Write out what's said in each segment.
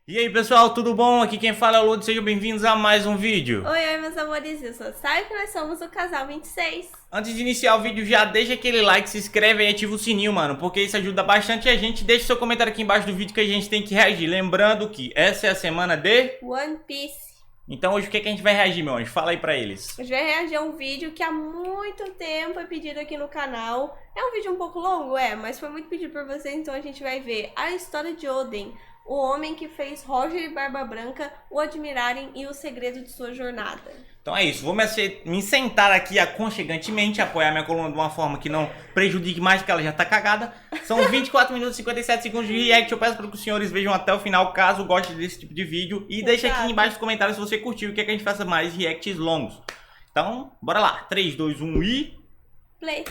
E aí pessoal, tudo bom? Aqui quem fala é o Lud, sejam bem-vindos a mais um vídeo. Oi, meus amores, eu sou a Sai, que nós somos o Casal 26. Antes de iniciar o vídeo, já deixa aquele like, se inscreve e ativa o sininho, mano, porque isso ajuda bastante a gente. Deixa seu comentário aqui embaixo do vídeo que a gente tem que reagir. Lembrando que essa é a semana de One Piece. Então hoje o que, que a gente vai reagir, meu anjo? Fala aí pra eles. A gente vai reagir a um vídeo que há muito tempo é pedido aqui no canal. É um vídeo um pouco longo, mas foi muito pedido por vocês, então a gente vai ver a história de Oden, o homem que fez Roger e Barba Branca o admirarem e o segredo de sua jornada. Então é isso, vou me sentar aqui aconchegantemente, apoiar minha coluna de uma forma que não prejudique mais, porque ela já tá cagada. São 24 minutos e 57 segundos de react, eu peço para que os senhores vejam até o final, caso gostem desse tipo de vídeo. E deixa aqui embaixo nos comentários se você curtiu e quer que a gente faça mais reacts longos. Então, bora lá, 3, 2, 1 e... Play.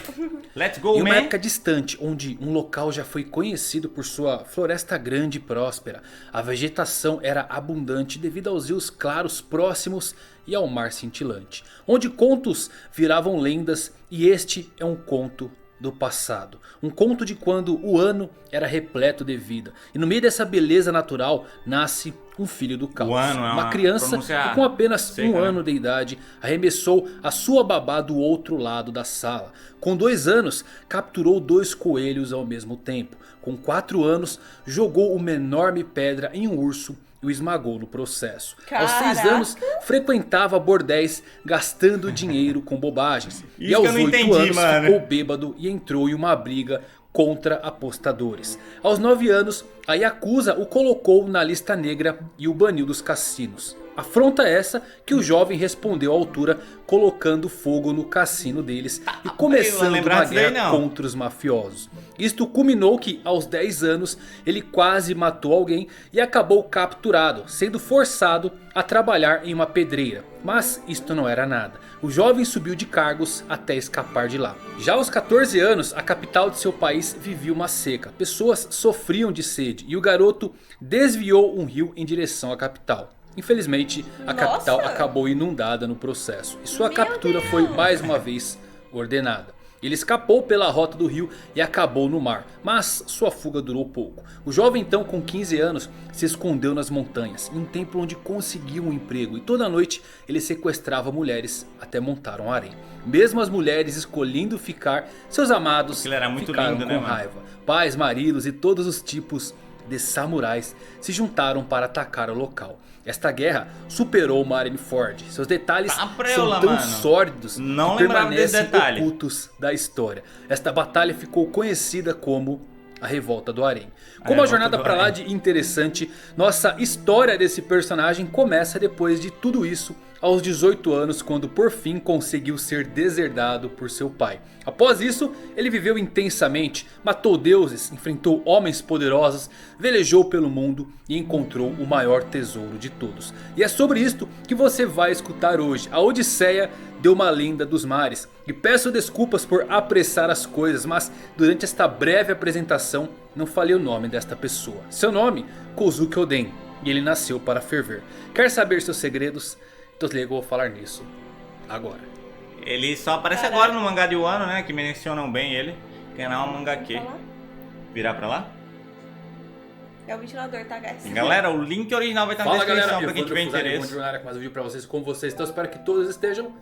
Let's go, Em uma man! época distante, onde um local já foi conhecido por sua floresta grande e próspera, a vegetação era abundante devido aos rios claros próximos e ao mar cintilante, onde contos viravam lendas, e este é um conto do passado. Um conto de quando o ano era repleto de vida, e no meio dessa beleza natural nasce um filho do caos. O ano é uma criança pronúncia que com apenas seca, um né? ano de idade arremessou a sua babá do outro lado da sala. Com 2 anos capturou 2 coelhos ao mesmo tempo. Com 4 anos jogou uma enorme pedra em um urso e o esmagou no processo. Aos 6 Caraca! anos frequentava bordéis gastando dinheiro com bobagens. E Isso que eu aos não 8 entendi, anos mano. ficou bêbado e entrou em uma briga contra apostadores. Aos 9 anos, a Yakuza o colocou na lista negra e o baniu dos cassinos. Afronta essa que o jovem respondeu à altura, colocando fogo no cassino deles e começando lembrar uma disso daí, guerra não. contra os mafiosos. Isto culminou que aos 10 anos ele quase matou alguém e acabou capturado, sendo forçado a trabalhar em uma pedreira. Mas isto não era nada. O jovem subiu de cargos até escapar de lá. Já aos 14 anos, a capital de seu país vivia uma seca. Pessoas sofriam de sede e o garoto desviou um rio em direção à capital. Infelizmente, a Nossa! capital acabou inundada no processo e sua Meu captura Deus! foi mais uma vez ordenada. Ele escapou pela rota do rio e acabou no mar, mas sua fuga durou pouco. O jovem então com 15 anos se escondeu nas montanhas, em um templo onde conseguiu um emprego, e toda noite ele sequestrava mulheres até montar um harém. Mesmo as mulheres escolhendo ficar, seus amados Aquilo era muito ficaram lindo, com né, mano? raiva. Pais, maridos e todos os tipos de samurais se juntaram para atacar o local. Esta guerra superou Marineford. Seus detalhes Tá são preula, tão mano. sórdidos Não que lembrava desse permanecem detalhe. ocultos da história. Esta batalha ficou conhecida como a Revolta do Harém. Como a Revolta jornada do pra lá Harém. de interessante, nossa história desse personagem começa depois de tudo isso, aos 18 anos, quando por fim conseguiu ser deserdado por seu pai. Após isso, ele viveu intensamente, matou deuses, enfrentou homens poderosos, velejou pelo mundo e encontrou o maior tesouro de todos. E é sobre isto que você vai escutar hoje, a Odisseia de uma lenda dos mares. E peço desculpas por apressar as coisas, mas durante esta breve apresentação não falei o nome desta pessoa. Seu nome, Kozuki Oden, e ele nasceu para ferver. Quer saber seus segredos? Então eu vou falar nisso agora. Ele só aparece Caraca. agora no mangá de Wano, né? Que mencionam bem ele. Canal Mangake. Falar? Virar pra lá? É o ventilador, tá, guys? Galera, o link original vai estar na Fala descrição galera, pra quem tiver interesse. Jornada com mais um vídeo pra vocês, como vocês estão. Espero que todos estejam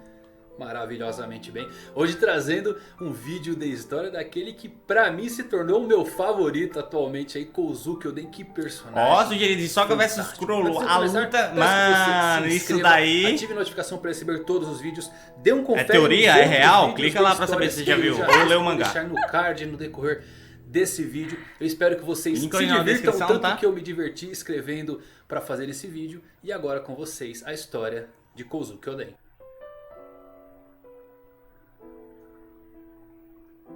maravilhosamente bem. Hoje trazendo um vídeo de história daquele que pra mim se tornou o meu favorito atualmente aí, Kozuki Oden. Que personagem. Ó, sugerido, só que eu houvesse fantástico. scroll, Antes de a começar, luta... peço que você Mano, se isso inscreva, daí... ative a notificação para receber todos os vídeos. Dê um É confere teoria? nos É outros real? vídeos Clica de lá pra saber se você já viu. histórias Ou leu o vou mangá. deixar no card no decorrer desse vídeo. Eu espero que vocês Link se original na divirtam descrição, tanto tá? que eu me diverti escrevendo para fazer esse vídeo. E agora com vocês a história de Kozuki Oden.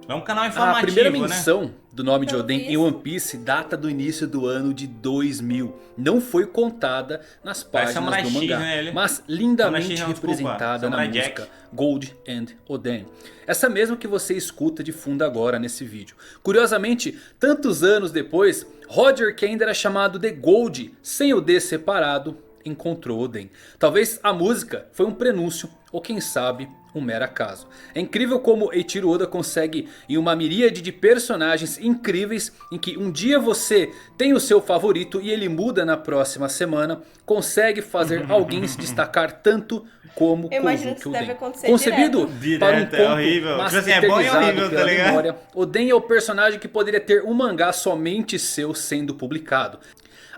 É um canal A informativo, primeira né? menção do nome de Pelo Oden em visto. One Piece data do início do ano de 2000. Não foi contada nas páginas Samurai do X, mangá, né, ele? mas Samurai lindamente X não, desculpa. representada na Samurai Jack. música Gold and Oden. Essa mesma que você escuta de fundo agora nesse vídeo. Curiosamente, tantos anos depois, Roger, que ainda era chamado de Gold, sem o D separado, encontrou Oden. Talvez a música foi um prenúncio ou quem sabe um mero acaso. É incrível como Eiichiro Oda consegue em uma miríade de personagens incríveis em que um dia você tem o seu favorito e ele muda na próxima semana, consegue fazer alguém se destacar tanto como Eu imagino que Kozuki isso deve Oden. acontecer Concebido direto. para um Direto, conto é horrível. mas Tipo assim, é bom e eternizado horrível, pela tá ligado? memória, Oden é o personagem que poderia ter um mangá somente seu sendo publicado.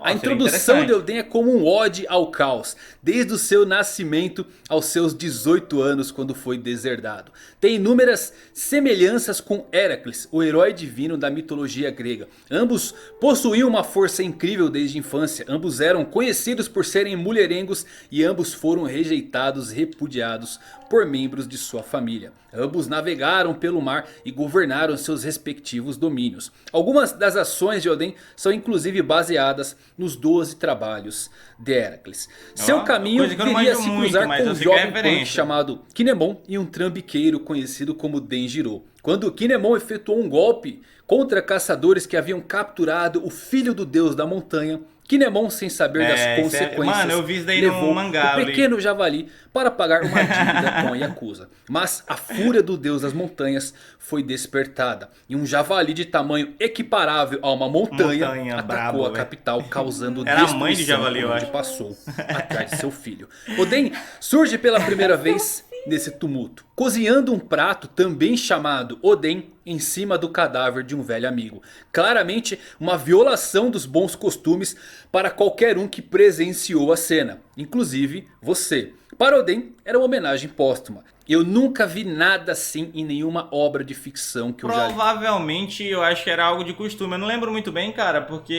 A introdução de Oden é como um ode ao caos, desde o seu nascimento aos seus 18 anos quando foi deserdado. Tem inúmeras semelhanças com Heracles, o herói divino da mitologia grega. Ambos possuíam uma força incrível desde a infância, ambos eram conhecidos por serem mulherengos e ambos foram rejeitados e repudiados por membros de sua família. Ambos navegaram pelo mar e governaram seus respectivos domínios. Algumas das ações de Oden são inclusive baseadas nos 12 trabalhos de Heracles. Seu caminho viria a se cruzar com um jovem punk chamado Kinemon e um trambiqueiro conhecido como Denjiro. Quando Kinemon efetuou um golpe contra caçadores que haviam capturado o filho do deus da montanha, Kinemon, sem saber das consequências, mano, eu vi isso daí levou no mangá, o pequeno javali para pagar uma dívida com a Yakuza. Mas a fúria do deus das montanhas foi despertada e um javali de tamanho equiparável a uma montanha atacou brabo, a capital, causando Era a destruição mãe de javali, eu onde acho. passou atrás de seu filho. Oden surge pela primeira vez nesse tumulto, cozinhando um prato também chamado Oden em cima do cadáver de um velho amigo. Claramente uma violação dos bons costumes para qualquer um que presenciou a cena, inclusive você. Para Oden era uma homenagem póstuma. Eu nunca vi nada assim em nenhuma obra de ficção que eu já li. Provavelmente eu acho que era algo de costume. Eu não lembro muito bem, cara, porque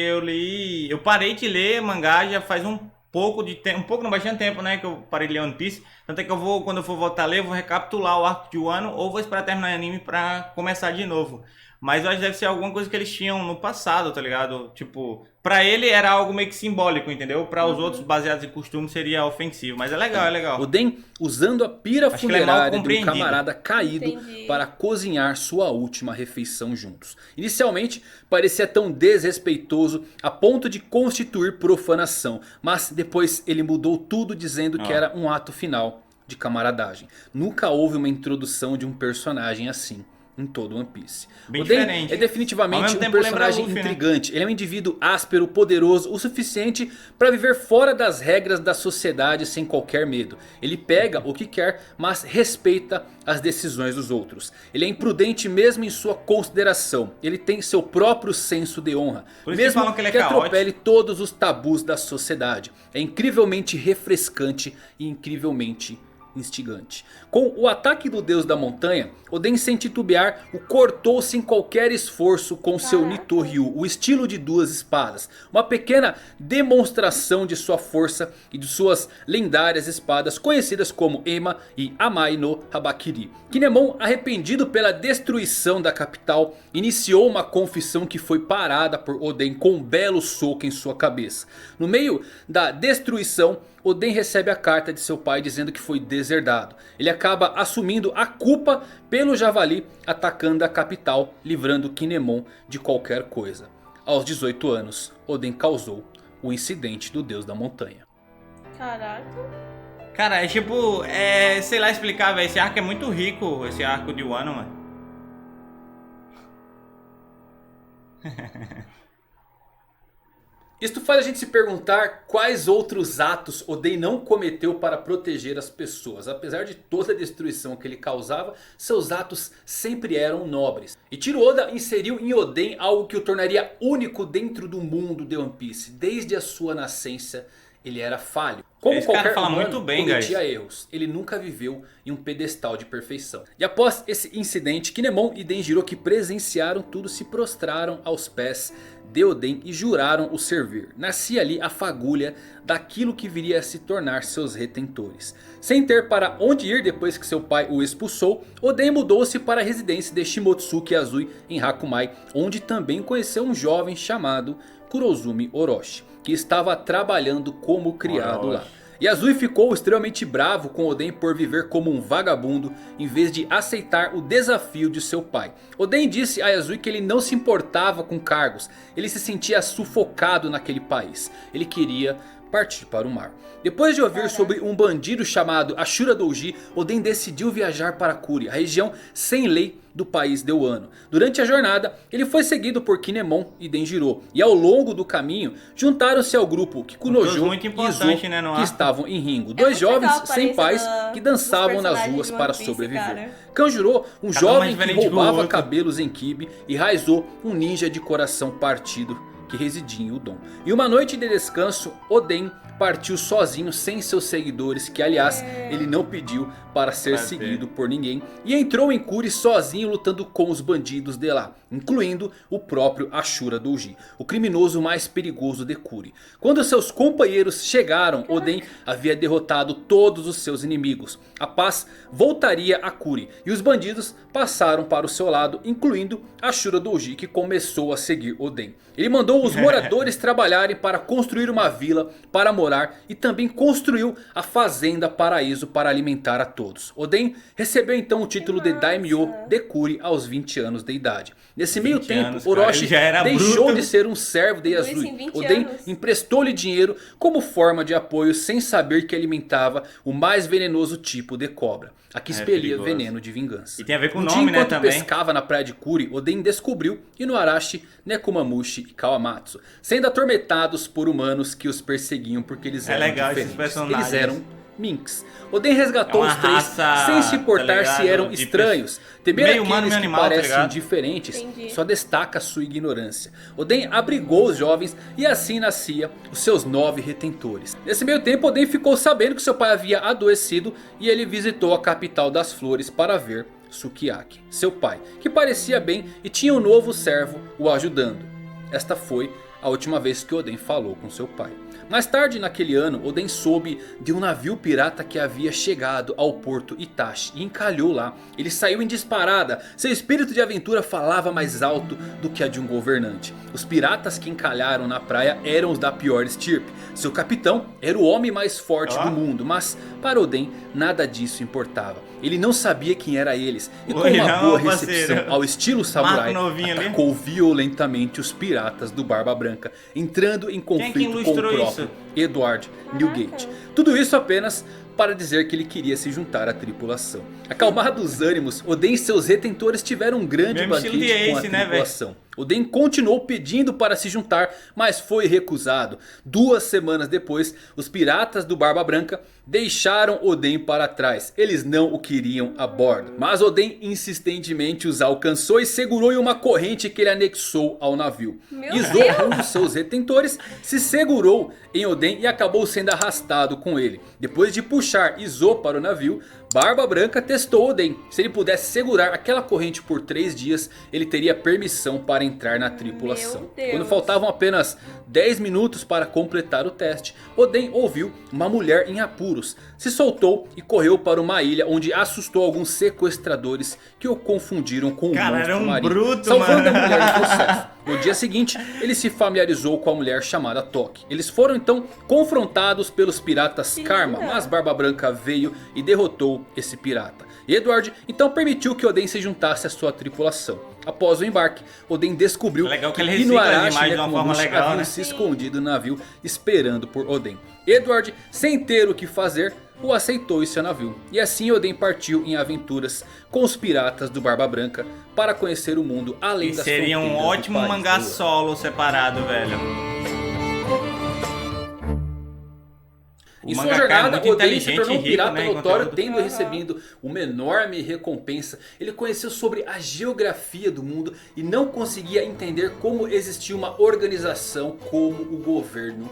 eu parei de ler mangá já faz um pouco de tempo, um pouco, não bastante tempo, né, que eu parei de ler One Piece. Tanto é que quando eu for voltar a ler, eu vou recapitular o arco de Wano ou vou esperar terminar o anime pra começar de novo. Mas eu acho que deve ser alguma coisa que eles tinham no passado, tá ligado? Tipo, pra ele era algo meio que simbólico, entendeu? Pra os outros, baseados em costume, seria ofensivo. Mas é legal, é legal. Oden usando a pira Acho que ele é mal funerária de um compreendido. camarada caído Entendi. para cozinhar sua última refeição juntos. Inicialmente parecia tão desrespeitoso a ponto de constituir profanação. Mas depois ele mudou tudo dizendo que era um ato final de camaradagem. Nunca houve uma introdução de um personagem assim em todo One Piece. Bem Oden diferente. é Ao definitivamente mesmo um tempo lembra personagem Luffy, né? intrigante. Ele é um indivíduo áspero, poderoso, o suficiente para viver fora das regras da sociedade sem qualquer medo. Ele pega o que quer, mas respeita as decisões dos outros. Ele é imprudente mesmo em sua consideração. Ele tem seu próprio senso de honra. Por isso que Mesmo falam que ele é que caótico. atropele todos os tabus da sociedade. É incrivelmente refrescante e incrivelmente instigante. Com o ataque do deus da montanha, Oden sem titubear o cortou sem qualquer esforço com seu Nito Ryu, o estilo de duas espadas. Uma pequena demonstração de sua força e de suas lendárias espadas conhecidas como Ema e Amai no Habakiri. Kinemon, arrependido pela destruição da capital, iniciou uma confissão que foi parada por Oden com um belo soco em sua cabeça. No meio da destruição, Oden recebe a carta de seu pai dizendo que foi deserdado. Ele acaba assumindo a culpa pelo javali atacando a capital, livrando Kinemon de qualquer coisa. Aos 18 anos, Oden causou o incidente do deus da montanha. Caraca. Cara, é tipo, sei lá explicar, velho. Esse arco é muito rico, esse arco de Wano, mano. Isto faz a gente se perguntar quais outros atos Oden não cometeu para proteger as pessoas. Apesar de toda a destruição que ele causava, seus atos sempre eram nobres. Eiichiro Oda inseriu em Oden algo que o tornaria único dentro do mundo de One Piece. Desde a sua nascença, ele era falho. Como Esse cara qualquer fala humano, muito bem, cometia erros. Ele nunca viveu em um pedestal de perfeição. E após esse incidente, Kinemon e Denjiro, que presenciaram tudo, se prostraram aos pés de Oden e juraram o servir. Nascia ali a fagulha daquilo que viria a se tornar seus retentores. Sem ter para onde ir depois que seu pai o expulsou, Oden mudou-se para a residência de Shimotsuki Azui em Hakumai, onde também conheceu um jovem chamado Kurozumi Orochi, que estava trabalhando como criado lá. Yasui ficou extremamente bravo com Oden por viver como um vagabundo em vez de aceitar o desafio de seu pai. Oden disse a Yasui que ele não se importava com cargos, ele se sentia sufocado naquele país. Ele queria partir para o mar. Depois de ouvir sobre um bandido chamado Ashura Douji, Oden decidiu viajar para Kuri, a região sem lei do país de Wano. Durante a jornada, ele foi seguido por Kinemon e Denjiro. E ao longo do caminho, juntaram-se ao grupo Kikunojo e Izo, né, que estavam em Ringo. Dois jovens sem pais que dançavam nas ruas para sobreviver. Kanjuro, um jovem que roubava cabelos em Kibi. E Raizo, um ninja de coração partido que residia em Udon. E uma noite de descanso, Oden partiu sozinho sem seus seguidores, que aliás ele não pediu para ser seguido por ninguém. E entrou em Kuri sozinho lutando com os bandidos de lá, incluindo o próprio Ashura Douji, o criminoso mais perigoso de Kuri. Quando seus companheiros chegaram, Oden havia derrotado todos os seus inimigos. A paz voltaria a Kuri e os bandidos passaram para o seu lado, incluindo Ashura Douji, que começou a seguir Oden. Ele mandou os moradores trabalharem para construir uma vila para morar e também construiu a fazenda Paraíso para alimentar a todos. Oden recebeu então o título de Daimyo de Kuri aos 20 anos de idade. Nesse meio tempo, Orochi deixou de ser um servo de Yasui. Oden emprestou-lhe dinheiro como forma de apoio, sem saber que alimentava o mais venenoso tipo de cobra, a que expelia veneno de vingança. E tem a ver com o nome, né, também. Enquanto pescava na praia de Kuri, Oden descobriu Inuarashi, Nekomamushi e Kawamatsu, sendo atormentados por humanos que os perseguiam porque eles eram diferentes. Eles eram minks. Oden resgatou os três sem se importar se eram estranhos. Temer aqueles que parecem diferentes só destaca sua ignorância. Oden abrigou os jovens e assim nascia os seus 9 retentores. Nesse meio tempo, Oden ficou sabendo que seu pai havia adoecido e ele visitou a capital das flores para ver Sukiyaki, seu pai, que parecia bem e tinha um novo servo o ajudando. Esta foi a última vez que Oden falou com seu pai. Mais tarde naquele ano, Oden soube de um navio pirata que havia chegado ao porto Itachi e encalhou lá. Ele saiu em disparada, seu espírito de aventura falava mais alto do que a de um governante. Os piratas que encalharam na praia eram os da pior estirpe. Seu capitão era o homem mais forte do mundo, mas para Oden nada disso importava. Ele não sabia quem era eles e com uma boa recepção ao estilo samurai, atacou violentamente os piratas do Barba Branca, entrando em conflito com o próprio Edward Newgate. Tudo isso apenas para dizer que ele queria se juntar à tripulação. Acalmados os ânimos, Oden e seus retentores tiveram um grande banquete com a tripulação. Oden continuou pedindo para se juntar, mas foi recusado. 2 semanas depois, os piratas do Barba Branca deixaram Oden para trás. Eles não o queriam a bordo. Mas Oden insistentemente os alcançou e segurou em uma corrente que ele anexou ao navio. Izo, um dos seus retentores, se segurou em Oden e acabou sendo arrastado com ele. Depois de puxar Izo para o navio, Barba Branca testou Oden. Se ele pudesse segurar aquela corrente por 3 dias, ele teria permissão para entrar na tripulação. Quando faltavam apenas 10 minutos para completar o teste, Oden ouviu uma mulher em apuros. Se soltou e correu para uma ilha onde assustou alguns sequestradores que o confundiram com um monstro marinho, salvando a mulher do processo. No dia seguinte, ele se familiarizou com a mulher chamada Toki. Eles foram então confrontados pelos piratas Karma, mas Barba Branca veio e derrotou esse pirata. Edward então permitiu que Oden se juntasse à sua tripulação. Após o embarque, Oden descobriu que Inuarashi e Nekomamushi haviam se escondido no navio esperando por Oden. Edward, sem ter o que fazer, o aceitou em seu navio. E assim Oden partiu em aventuras com os piratas do Barba Branca para conhecer o mundo além das fronteiras. Seria um ótimo mangá solo separado, velho. Em sua jornada, Oden se tornou um pirata notório, tendo recebido uma enorme recompensa. Ele conheceu sobre a geografia do mundo e não conseguia entender como existia uma organização como o governo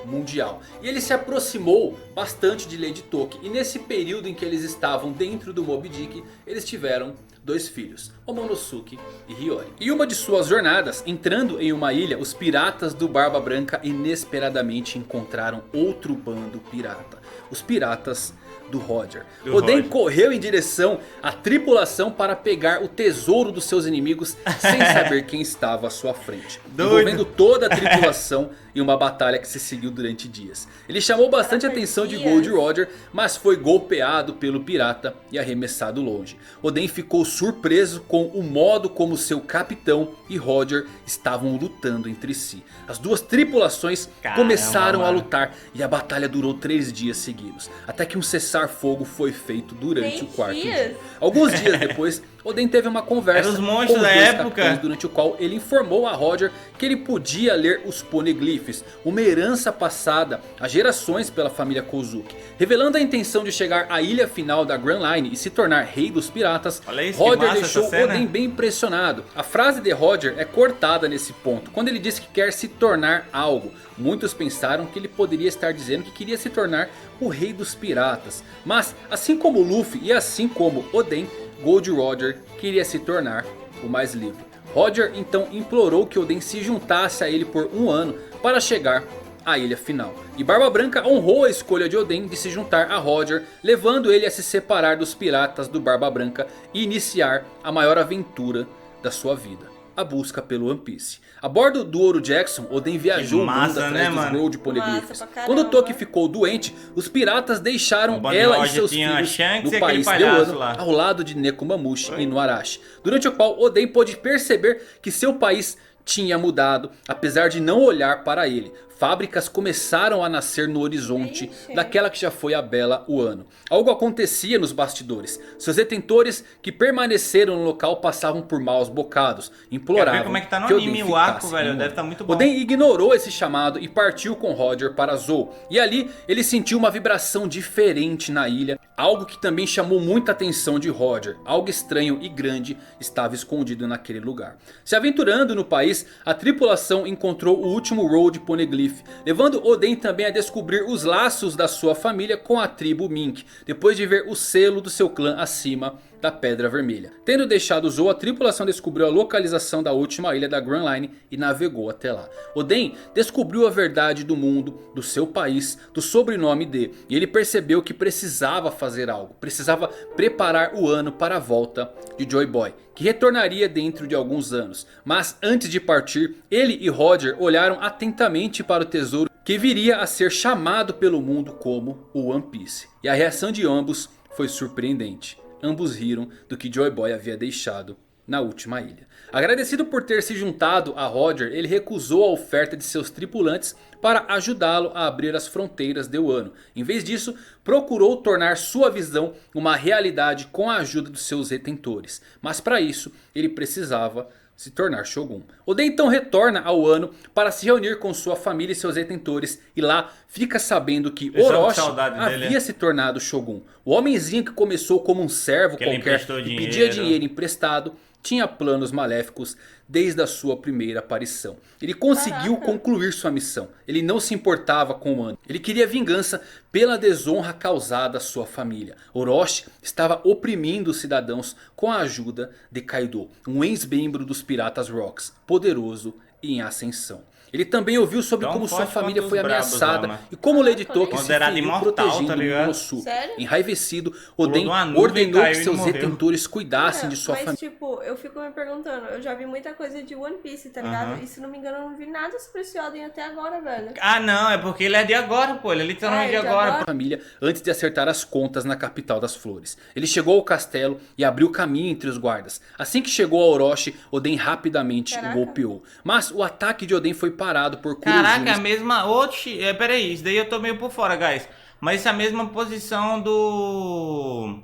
mundial. E ele se aproximou bastante de Lady Toki. E nesse período em que eles estavam dentro do Moby Dick, eles tiveram 2 filhos, Momonosuke e Hiyori. E uma de suas jornadas, entrando em uma ilha, os piratas do Barba Branca inesperadamente encontraram outro bando pirata. Os piratas do Roger. Oden correu em direção à tripulação para pegar o tesouro dos seus inimigos sem saber quem estava à sua frente. Envolvendo toda a tripulação em uma batalha que se seguiu durante dias. Ele chamou bastante a atenção de dias. Gold Roger, mas foi golpeado pelo pirata e arremessado longe. Oden ficou surpreso com o modo como seu capitão e Roger estavam lutando entre si. As duas tripulações começaram a lutar e a batalha durou 3 dias seguidos, até que um cessar-fogo foi feito durante o quarto dia. Alguns dias depois, Oden teve uma conversa Era os com monstros os da dois época. capitães, durante o qual ele informou a Roger que ele podia ler os poneglyphs, uma herança passada a gerações pela família Kozuki. Revelando a intenção de chegar à ilha final da Grand Line e se tornar rei dos piratas, Olha isso, que Roger massa deixou essa cena. Oden bem impressionado. A frase de Roger é cortada nesse ponto, quando ele diz que quer se tornar algo. Muitos pensaram que ele poderia estar dizendo que queria se tornar o rei dos piratas. Mas assim como Luffy e assim como Oden, Gold Roger queria se tornar o mais livre. Roger então implorou que Oden se juntasse a ele por 1 ano para chegar à ilha final. E Barba Branca honrou a escolha de Oden de se juntar a Roger, levando ele a se separar dos piratas do Barba Branca e iniciar a maior aventura da sua vida: a busca pelo One Piece. A bordo do Ouro Jackson, Oden viajou o mundo massa, atrás né, dos mano? Gold Poneglyphs. Massa pra caramba. Quando Toki ficou doente, os piratas deixaram O Band ela e Lodge seus tinha filhos Shanks no e aquele país de palhaço Wano, lá. ao lado de Nekomamushi e Nuarashi. Durante o qual Oden pôde perceber que seu país tinha mudado, apesar de não olhar para ele. Fábricas começaram a nascer no horizonte daquela que já foi a Bela Wano. Algo acontecia nos bastidores. Seus detentores que permaneceram no local passavam por maus bocados. Imploravam Quer ver como é que tá no Oden anime o arco, ficasse velho? em Deve Wano. tá muito bom. Oden ignorou esse chamado e partiu com Roger para Zou. E ali ele sentiu uma vibração diferente na ilha. Algo que também chamou muita atenção de Roger. Algo estranho e grande estava escondido naquele lugar. Se aventurando no país, a tripulação encontrou o último Road Poneglyph, levando Oden também a descobrir os laços da sua família com a tribo Mink, depois de ver o selo do seu clã acima da Pedra Vermelha. Tendo deixado Zou, a tripulação descobriu a localização da última ilha da Grand Line e navegou até lá. Oden descobriu a verdade do mundo, do seu país, do sobrenome de, e ele percebeu que precisava fazer algo, precisava preparar o ano para a volta de Joy Boy, que retornaria dentro de alguns anos. Mas antes de partir, ele e Roger olharam atentamente para o tesouro que viria a ser chamado pelo mundo como o One Piece. E a reação de ambos foi surpreendente. Ambos riram do que Joy Boy havia deixado na última ilha. Agradecido por ter se juntado a Roger, ele recusou a oferta de seus tripulantes para ajudá-lo a abrir as fronteiras de Wano. Em vez disso, procurou tornar sua visão uma realidade com a ajuda dos seus retentores. Mas para isso, ele precisava se tornar Shogun. Oden então retorna ao Wano para se reunir com sua família e seus retentores. E lá fica sabendo que Orochi havia se tornado Shogun. O homenzinho que começou como um servo qualquer e pedia dinheiro emprestado, tinha planos maléficos desde a sua primeira aparição. Ele conseguiu concluir sua missão. Ele não se importava com o Wano. Ele queria vingança pela desonra causada à sua família. Orochi estava oprimindo os cidadãos com a ajuda de Kaido, um ex-membro dos Piratas Rocks, poderoso e em ascensão. Ele também ouviu sobre como sua família foi ameaçada e como Lady Toki se feriu protegendo o Momonosuke. Enraivecido, Oden ordenou que seus retentores cuidassem de sua família. Mas tipo, eu fico me perguntando, eu já vi muita coisa de One Piece, tá ligado? E se não me engano, eu não vi nada sobre esse Oden até agora, velho. Ah não, é porque ele é de agora, pô. Ele é literalmente de agora. Família antes de acertar as contas na capital das flores. Ele chegou ao castelo e abriu caminho entre os guardas. Assim que chegou a Orochi, Oden rapidamente o golpeou. Mas o ataque de Oden foi parado por Kurozunes. Caraca, a mesma... Oxi, peraí, isso daí eu tô meio por fora, guys. Mas isso é a mesma posição do...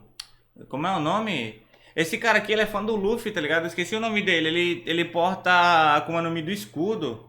Como é o nome? Esse cara aqui, ele é fã do Luffy, tá ligado? Eu esqueci o nome dele. Ele porta a Akuma no Mi do escudo.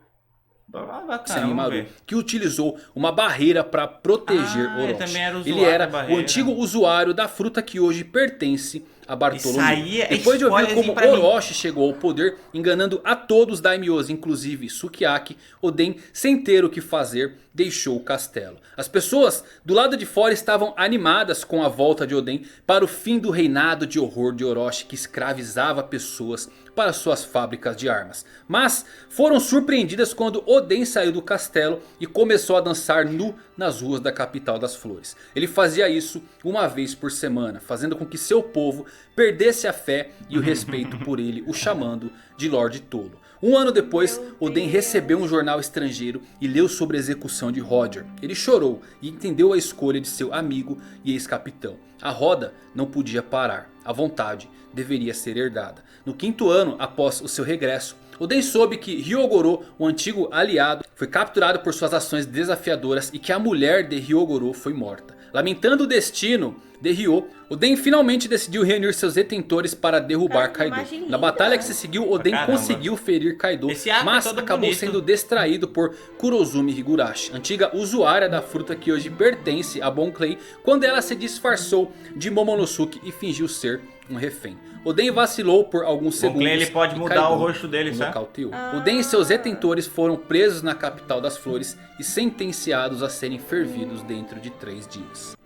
Bacana, que utilizou uma barreira para proteger Orochi. Ele era o antigo usuário da fruta que hoje pertence a Bartolomeu. Depois de ouvir como Orochi chegou ao poder, enganando a todos os daimyos, inclusive Sukiyaki, Oden, sem ter o que fazer, deixou o castelo. As pessoas do lado de fora estavam animadas com a volta de Oden para o fim do reinado de horror de Orochi, que escravizava pessoas para suas fábricas de armas. Mas foram surpreendidas quando Oden saiu do castelo e começou a dançar nu nas ruas da capital das flores. Ele fazia isso uma vez por semana, fazendo com que seu povo perdesse a fé e o respeito por ele, o chamando de Lorde Tolo. Um ano depois, Meu Oden Deus. recebeu um jornal estrangeiro e leu sobre a execução de Roger. Ele chorou e entendeu a escolha de seu amigo e ex-capitão. A roda não podia parar, a vontade deveria ser herdada. No 5º ano após o seu regresso, Oden soube que Hyogoro, o antigo aliado, foi capturado por suas ações desafiadoras e que a mulher de Hyogoro foi morta. Lamentando o destino de Ryo, Oden finalmente decidiu reunir seus detentores para derrubar Cara, que Kaido. imagem Na linda. batalha que se seguiu, Oden Caramba. conseguiu ferir Kaido, Esse arco mas é todo acabou bonito. sendo distraído por Kurozumi Higurashi, antiga usuária da fruta que hoje pertence a Bon Clay, quando ela se disfarçou de Momonosuke e fingiu ser um refém. Oden vacilou por alguns Bon segundos. Clay, ele pode e mudar Kaido o rosto dele, o sabe? nocauteou. Oden e seus detentores foram presos na capital das flores e sentenciados a serem fervidos dentro de 3 dias.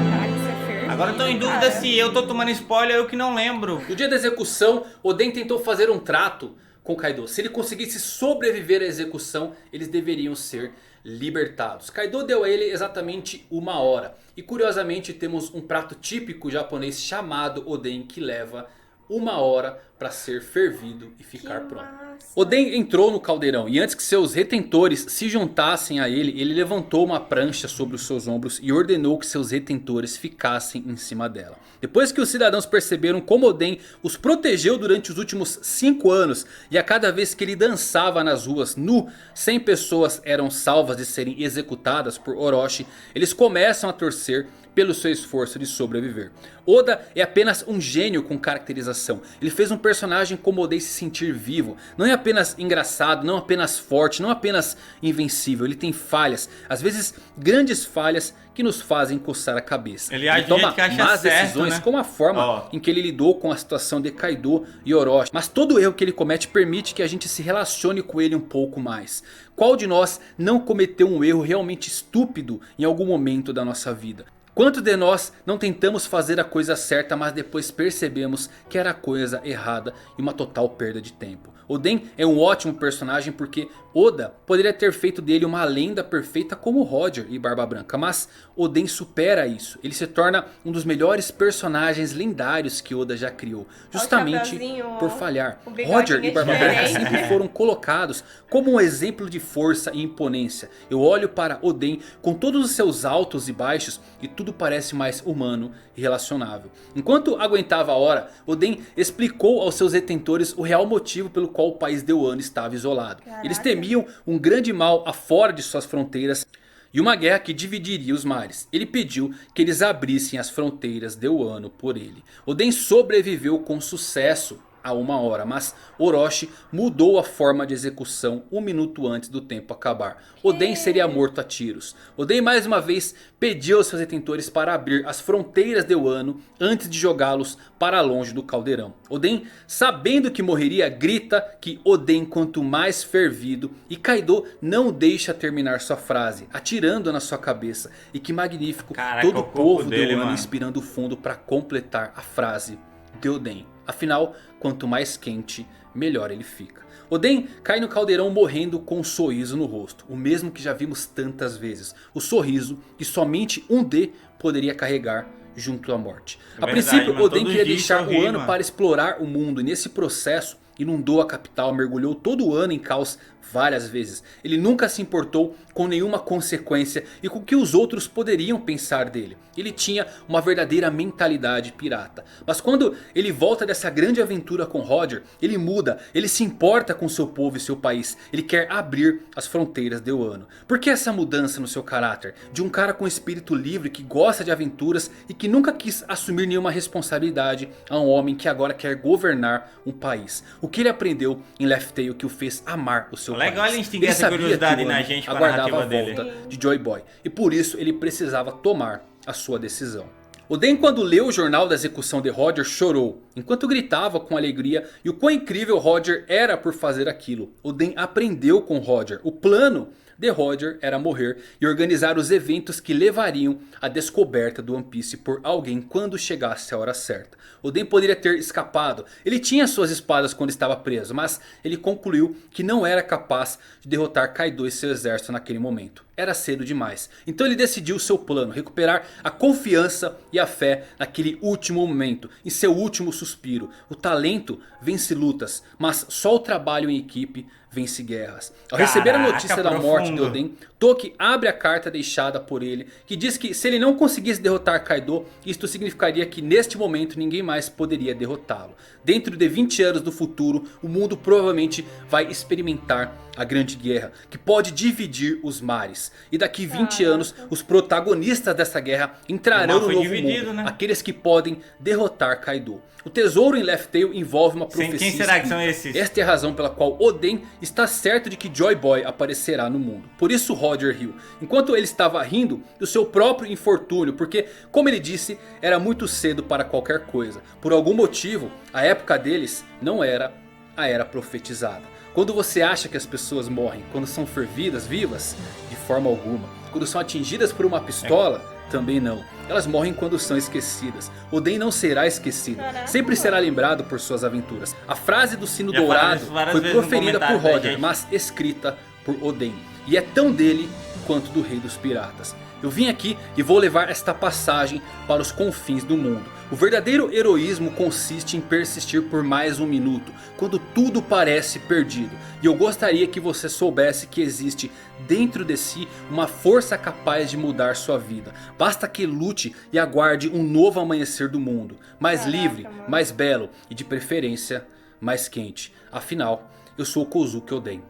Caraca, isso é fervido, Agora eu tô em dúvida cara. se eu tô tomando spoiler ou eu que não lembro. No dia da execução, Oden tentou fazer um trato com Kaido. Se ele conseguisse sobreviver à execução, eles deveriam ser libertados. Kaido deu a ele exatamente 1 hora. E curiosamente temos um prato típico japonês chamado Oden que leva 1 hora para ser fervido e ficar Que pronto. massa. Oden entrou no caldeirão e antes que seus retentores se juntassem a ele, ele levantou uma prancha sobre os seus ombros e ordenou que seus retentores ficassem em cima dela. Depois que os cidadãos perceberam como Oden os protegeu durante os últimos 5 anos e a cada vez que ele dançava nas ruas nu, 100 pessoas eram salvas de serem executadas por Orochi, eles começam a torcer pelo seu esforço de sobreviver. Oda é apenas um gênio com caracterização. Ele fez um personagem como Oden se sentir vivo. Não é apenas engraçado, não apenas forte, não apenas invencível. Ele tem falhas, às vezes grandes falhas que nos fazem coçar a cabeça. Ele age do toma jeito que acha más certo, decisões, né? como a forma Ó. em que ele lidou com a situação de Kaido e Orochi. Mas todo erro que ele comete permite que a gente se relacione com ele um pouco mais. Qual de nós não cometeu um erro realmente estúpido em algum momento da nossa vida? Quantos de nós não tentamos fazer a coisa certa, mas depois percebemos que era a coisa errada e uma total perda de tempo? Oden é um ótimo personagem porque Oda poderia ter feito dele uma lenda perfeita como Roger e Barba Branca. Mas Oden supera isso. Ele se torna um dos melhores personagens lendários que Oda já criou. Justamente chapeuzinho, por falhar. o bigodinho Roger e Barba Branca diferente. sempre foram colocados como um exemplo de força e imponência. Eu olho para Oden com todos os seus altos e baixos e tudo parece mais humano e relacionável. Enquanto aguentava a hora, Oden explicou aos seus detentores o real motivo pelo qual o país de Wano estava isolado. Caraca. Eles temiam um grande mal afora de suas fronteiras e uma guerra que dividiria os mares. Ele pediu que eles abrissem as fronteiras de Wano por ele. Oden sobreviveu com sucesso a 1 hora, mas Orochi mudou a forma de execução 1 minuto antes do tempo acabar. Oden seria morto a tiros. Oden mais uma vez pediu aos seus detentores para abrir as fronteiras de Wano antes de jogá-los para longe do caldeirão. Oden, sabendo que morreria, grita que Oden quanto mais fervido, e Kaido não deixa terminar sua frase, atirando na sua cabeça. E que magnífico, Caraca, todo o o corpo povo dele, de Wano mano. inspirando fundo para completar a frase de Oden. Afinal, quanto mais quente, melhor ele fica. Oden cai no caldeirão morrendo com um sorriso no rosto. O mesmo que já vimos tantas vezes. O sorriso que somente um D poderia carregar junto à morte. A Verdade, princípio, mano, Oden todo queria dia deixar sorri, o ano mano. para explorar o mundo. E nesse processo inundou a capital, mergulhou todo o ano em caos várias vezes. Ele nunca se importou com nenhuma consequência e com o que os outros poderiam pensar dele. Ele tinha uma verdadeira mentalidade pirata. Mas quando ele volta dessa grande aventura com Roger, ele muda, ele se importa com seu povo e seu país. Ele quer abrir as fronteiras de Wano. Por que essa mudança no seu caráter? De um cara com espírito livre que gosta de aventuras e que nunca quis assumir nenhuma responsabilidade, a um homem que agora quer governar um país. O que ele aprendeu em Laugh Tale que o fez amar o seu país. Legal ele instigar essa sabia curiosidade que o na Wano gente com a aguardava narrativa a dele. volta de Joy Boy. E por isso ele precisava tomar a sua decisão. Oden, quando leu o jornal da execução de Roger, chorou. enquanto gritava com alegria e o quão incrível Roger era por fazer aquilo. Oden aprendeu com Roger. O plano de Roger era morrer e organizar os eventos que levariam à descoberta do One Piece por alguém quando chegasse a hora certa. Oden poderia ter escapado. Ele tinha suas espadas quando estava preso, mas ele concluiu que não era capaz de derrotar Kaido e seu exército naquele momento. Era cedo demais. Então ele decidiu seu plano, recuperar a confiança e a fé naquele último momento, em seu último suspiro. O talento vence lutas, mas só o trabalho em equipe vence guerras. Ao receber a notícia da morte de Oden, Toki abre a carta deixada por ele, que diz que se ele não conseguisse derrotar Kaido, isto significaria que neste momento ninguém mais poderia derrotá-lo. Dentro de 20 anos do futuro, o mundo provavelmente vai experimentar a Grande Guerra, que pode dividir os mares. E daqui 20 anos, os protagonistas dessa guerra entrarão no novo mundo, né? Aqueles que podem derrotar Kaido. O tesouro em Laugh Tale envolve uma profecia. Quem será que são esses? Esta é a razão pela qual Oden está certo de que Joy Boy aparecerá no mundo. Por isso Roger riu, enquanto ele estava rindo do seu próprio infortúnio, porque, como ele disse, era muito cedo para qualquer coisa. Por algum motivo, a época deles não era a era profetizada. Quando você acha que as pessoas morrem quando são fervidas vivas? De forma alguma. Quando são atingidas por uma pistola? Também não. Elas morrem quando são esquecidas. Oden não será esquecido. Caraca, sempre será lembrado por suas aventuras. A frase do sino dourado foi proferida por Roger, mas escrita por Oden. E é tão dele quanto do Rei dos Piratas. Eu vim aqui e vou levar esta passagem para os confins do mundo. O verdadeiro heroísmo consiste em persistir por mais um minuto, quando tudo parece perdido. E eu gostaria que você soubesse que existe dentro de si uma força capaz de mudar sua vida. Basta que lute e aguarde um novo amanhecer do mundo. Mais livre, mais belo e de preferência mais quente. Afinal, eu sou Kozuki Oden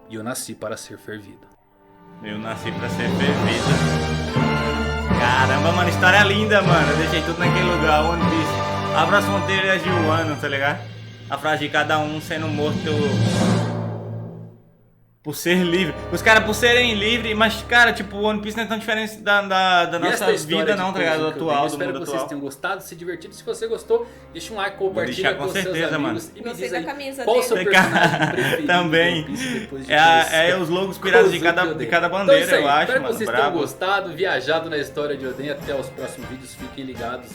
e eu nasci para ser fervido. Eu nasci pra ser fervida. Caramba, mano, história linda, mano. Eu deixei tudo naquele lugar, One Piece. Abra as fronteiras de Wano, tá ligado? A frase de cada um sendo morto por ser livre. Os caras por serem livres, mas, cara, tipo, One Piece não é tão diferente da nossa vida, não, tá ligado? Atual, do espero mundo que vocês tenham gostado, se divertido. Se você gostou, deixa um like, compartilha com seus amigos. Mano. E me Gostei diz da aí, camisa qual o dele. seu personagem preferido Também. do One Piece depois de É os logos pirados de cada bandeira, então, eu acho, espero mano. que vocês tenham gostado, viajado na história de Oden. Até os próximos vídeos, fiquem ligados.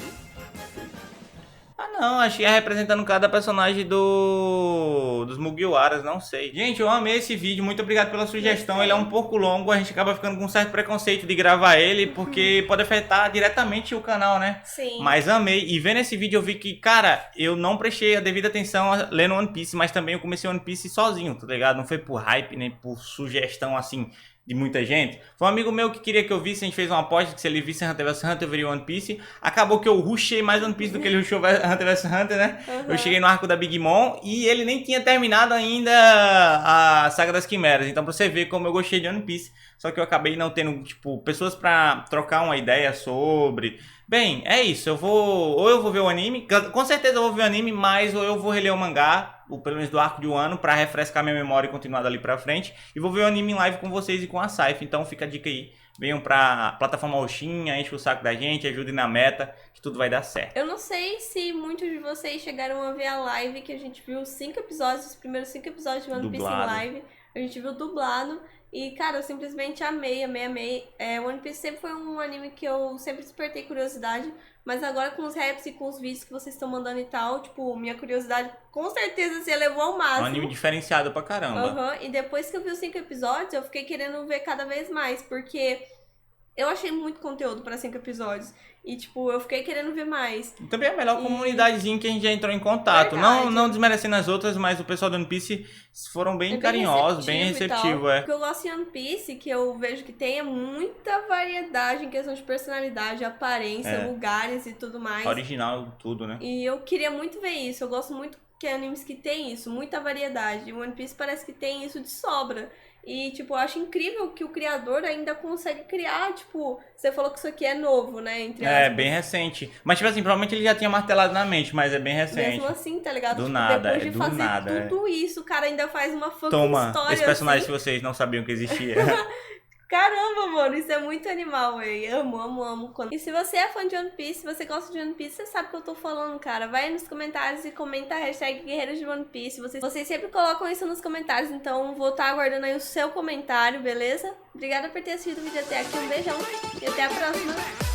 Ah não, acho que é representando cada personagem dos Mugiwaras, não sei. Gente, eu amei esse vídeo, muito obrigado pela sugestão. Ele é um pouco longo, a gente acaba ficando com um certo preconceito de gravar ele, porque pode afetar diretamente o canal, né? Sim. Mas amei, e vendo esse vídeo eu vi que, cara, eu não prestei a devida atenção lendo One Piece, mas também eu comecei One Piece sozinho, tá ligado? Não foi por hype, nem por sugestão, assim, de muita gente. Foi um amigo meu que queria que eu visse, a gente fez uma aposta que se ele visse Hunter vs Hunter eu veria One Piece. Acabou que eu rushei mais One Piece do que ele rushou Hunter vs Hunter, né? Eu cheguei no arco da Big Mom e ele nem tinha terminado ainda a Saga das Quimeras. Então pra você ver como eu gostei de One Piece. Só que eu acabei não tendo, tipo, pessoas pra trocar uma ideia sobre. Bem, é isso, ou eu vou ver o anime, com certeza eu vou ver o anime, mas ou eu vou reler o mangá, pelo menos do arco de Wano, pra refrescar minha memória e continuar dali pra frente. E vou ver o anime em live com vocês e com a Saifa, então fica a dica aí. Venham pra plataforma Oxinha, enche o saco da gente, ajudem na meta, que tudo vai dar certo. Eu não sei se muitos de vocês chegaram a ver a live que a gente viu 5 episódios, os primeiros 5 episódios de One Piece em live. A gente viu dublado. E, cara, eu simplesmente amei. One Piece sempre foi um anime que eu sempre despertei curiosidade. Mas agora com os raps e com os vídeos que vocês estão mandando e tal, tipo, minha curiosidade com certeza se elevou ao máximo. É um anime diferenciado pra caramba. E depois que eu vi os 5 episódios, eu fiquei querendo ver cada vez mais. Porque eu achei muito conteúdo pra 5 episódios. E, tipo, eu fiquei querendo ver mais. Também é a melhor comunidadezinha que a gente já entrou em contato. Não desmerecendo as outras, mas o pessoal do One Piece foram bem carinhosos, bem receptivos. O que eu gosto em One Piece, que eu vejo que tem, é muita variedade em questão de personalidade, aparência, lugares e tudo mais. Original, tudo, né? E eu queria muito ver isso. Eu gosto muito que animes que tem isso, muita variedade. E One Piece parece que tem isso de sobra. E, tipo, eu acho incrível que o criador ainda consegue criar, tipo... Você falou que isso aqui é novo, né? Entre aspas. Bem recente. Mas, tipo assim, provavelmente ele já tinha martelado na mente, mas é bem recente. Mesmo assim, tá ligado? Do tipo, nada, depois de fazer tudo isso, o cara ainda faz uma fucking história. Esse personagem assim. que vocês não sabiam que existia. Caramba, mano, isso é muito animal, véi. Amo, amo, amo. E se você é fã de One Piece, se você gosta de One Piece, você sabe o que eu tô falando, cara. Vai aí nos comentários e comenta a hashtag Guerreiros de One Piece. Vocês sempre colocam isso nos comentários, então vou estar aguardando aí o seu comentário, beleza? Obrigada por ter assistido o vídeo até aqui, um beijão e até a próxima.